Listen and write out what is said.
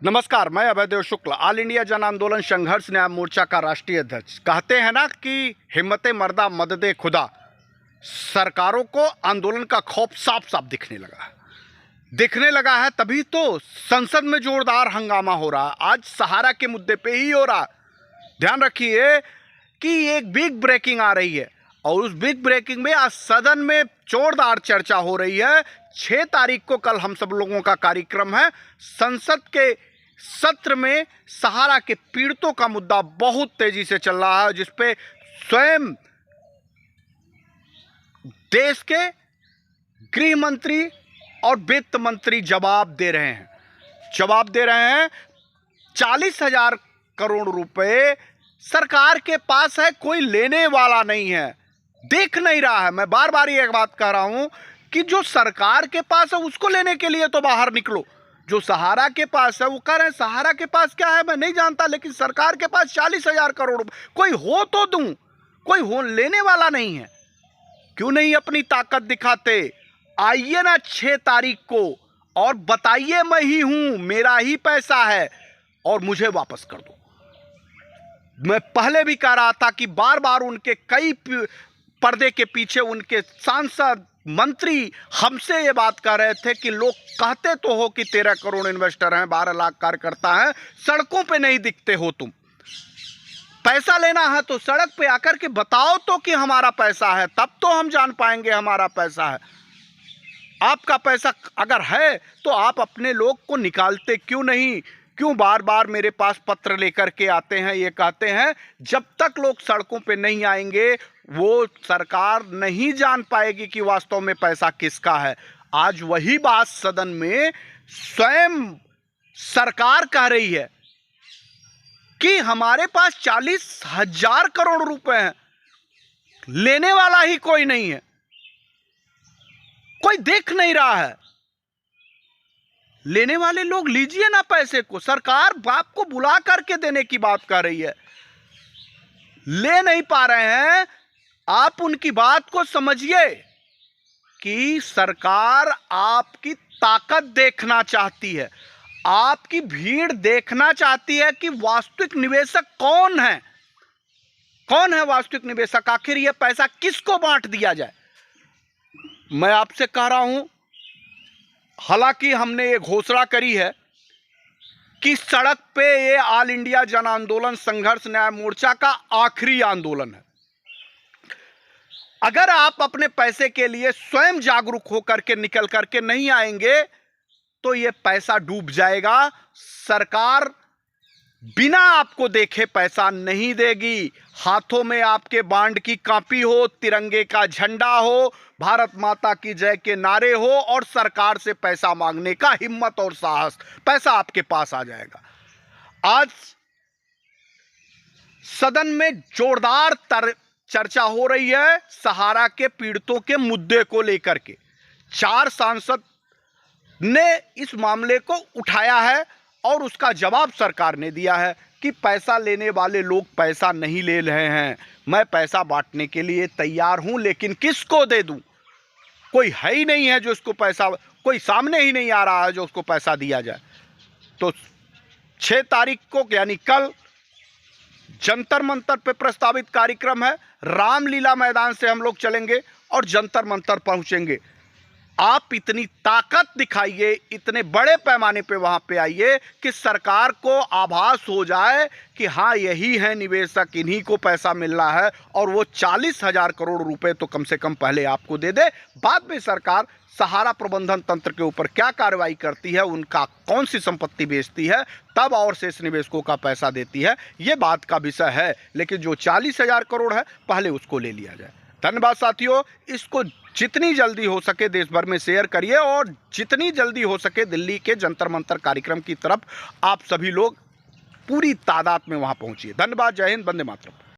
नमस्कार, मैं अभयदेव शुक्ल, all India जन आंदोलन संघर्ष न्याय मोर्चा का राष्ट्रीय अध्यक्ष। कहते हैं ना कि हिम्मते मर्दा मददे खुदा। सरकारों को आंदोलन का खौफ साफ साफ दिखने लगा है, तभी तो संसद में जोरदार हंगामा हो रहा है। आज सहारा के मुद्दे पे ही हो रहा। ध्यान रखिए कि एक बिग ब्रेकिंग आ रही है और उस बिग ब्रेकिंग में आज सदन में जोरदार चर्चा हो रही है। 6 तारीख को कल हम सब लोगों का कार्यक्रम है। संसद के सत्र में सहारा के पीड़ितों का मुद्दा बहुत तेजी से चल रहा है, जिसपे स्वयं देश के गृह मंत्री और वित्त मंत्री जवाब दे रहे हैं। 40,000 करोड़ रुपए सरकार के पास है, कोई लेने वाला नहीं है, देख नहीं रहा है। मैं बार बार ये बात कह रहा हूं कि जो सरकार के पास है उसको लेने के लिए तो बाहर निकलो। जो सहारा के पास है वो कह रहे हैं सहारा के पास क्या है मैं नहीं जानता, लेकिन सरकार के पास 40,000 करोड़ रुपए कोई हो तो दूं, कोई हो लेने वाला नहीं है। क्यों नहीं अपनी ताकत दिखाते? आइए ना 6 तारीख को और बताइए मैं ही हूं, मेरा ही पैसा है और मुझे वापस कर दो। मैं पहले भी कह रहा था कि बार बार उनके कई पर्दे के पीछे उनके सांसद मंत्री हमसे ये बात कर रहे थे कि लोग कहते तो हो कि 13 करोड़ इन्वेस्टर हैं, 12 लाख कार्यकर्ता हैं, सड़कों पे नहीं दिखते हो तुम। पैसा लेना है तो सड़क पे आकर के बताओ तो कि हमारा पैसा है, तब तो हम जान पाएंगे हमारा पैसा है। आपका पैसा अगर है तो आप अपने लोग को निकालते क्यों नहीं? क्यों बार बार मेरे पास पत्र लेकर के आते हैं? ये कहते हैं जब तक लोग सड़कों पे नहीं आएंगे वो सरकार नहीं जान पाएगी कि वास्तव में पैसा किसका है। आज वही बात सदन में स्वयं सरकार कह रही है कि हमारे पास 40,000 करोड़ रुपए हैं, लेने वाला ही कोई नहीं है, कोई देख नहीं रहा है। लेने वाले लोग लीजिए ना पैसे को, सरकार बाप को बुला करके देने की बात कर रही है, ले नहीं पा रहे हैं। आप उनकी बात को समझिए कि सरकार आपकी ताकत देखना चाहती है, आपकी भीड़ देखना चाहती है कि वास्तविक निवेशक कौन है, कौन है वास्तविक निवेशक, आखिर यह पैसा किसको बांट दिया जाए। मैं आपसे कह रहा हूं, हालांकि हमने ये घोषणा करी है कि सड़क पे ये ऑल इंडिया जन आंदोलन संघर्ष न्याय मोर्चा का आखिरी आंदोलन है। अगर आप अपने पैसे के लिए स्वयं जागरूक होकर के निकल करके नहीं आएंगे तो ये पैसा डूब जाएगा। सरकार बिना आपको देखे पैसा नहीं देगी। हाथों में आपके बांड की कॉपी हो, तिरंगे का झंडा हो, भारत माता की जय के नारे हो और सरकार से पैसा मांगने का हिम्मत और साहस, पैसा आपके पास आ जाएगा। आज सदन में जोरदार चर्चा हो रही है सहारा के पीड़ितों के मुद्दे को लेकर के। 4 सांसद ने इस मामले को उठाया है और उसका जवाब सरकार ने दिया है कि पैसा लेने वाले लोग पैसा नहीं ले रहे हैं, मैं पैसा बांटने के लिए तैयार हूं, लेकिन किसको दे दूं? कोई है ही नहीं है जो उसको पैसा, कोई सामने ही नहीं आ रहा है जो उसको पैसा दिया जाए। तो 6 तारीख को यानी कल जंतर मंतर पे प्रस्तावित कार्यक्रम है। रामलीला मैदान से हम लोग चलेंगे और जंतर मंतर पहुंचेंगे। आप इतनी ताकत दिखाइए, इतने बड़े पैमाने पे वहां पे आइए कि सरकार को आभास हो जाए कि हाँ यही है निवेशक, इन्हीं को पैसा मिल रहा है और वो 40,000 करोड़ रुपए तो कम से कम पहले आपको दे दे। बाद में सरकार सहारा प्रबंधन तंत्र के ऊपर क्या कार्रवाई करती है, उनका कौन सी संपत्ति बेचती है, तब और शेष निवेशकों का पैसा देती है, ये बात का विषय है। लेकिन जो 40,000 करोड़ है पहले उसको ले लिया जाए। धन्यवाद साथियों। इसको जितनी जल्दी हो सके देश भर में शेयर करिए और जितनी जल्दी हो सके दिल्ली के जंतर मंतर कार्यक्रम की तरफ आप सभी लोग पूरी तादाद में वहां पहुंचिए। धन्यवाद। जय हिंद। वंदे मातरम।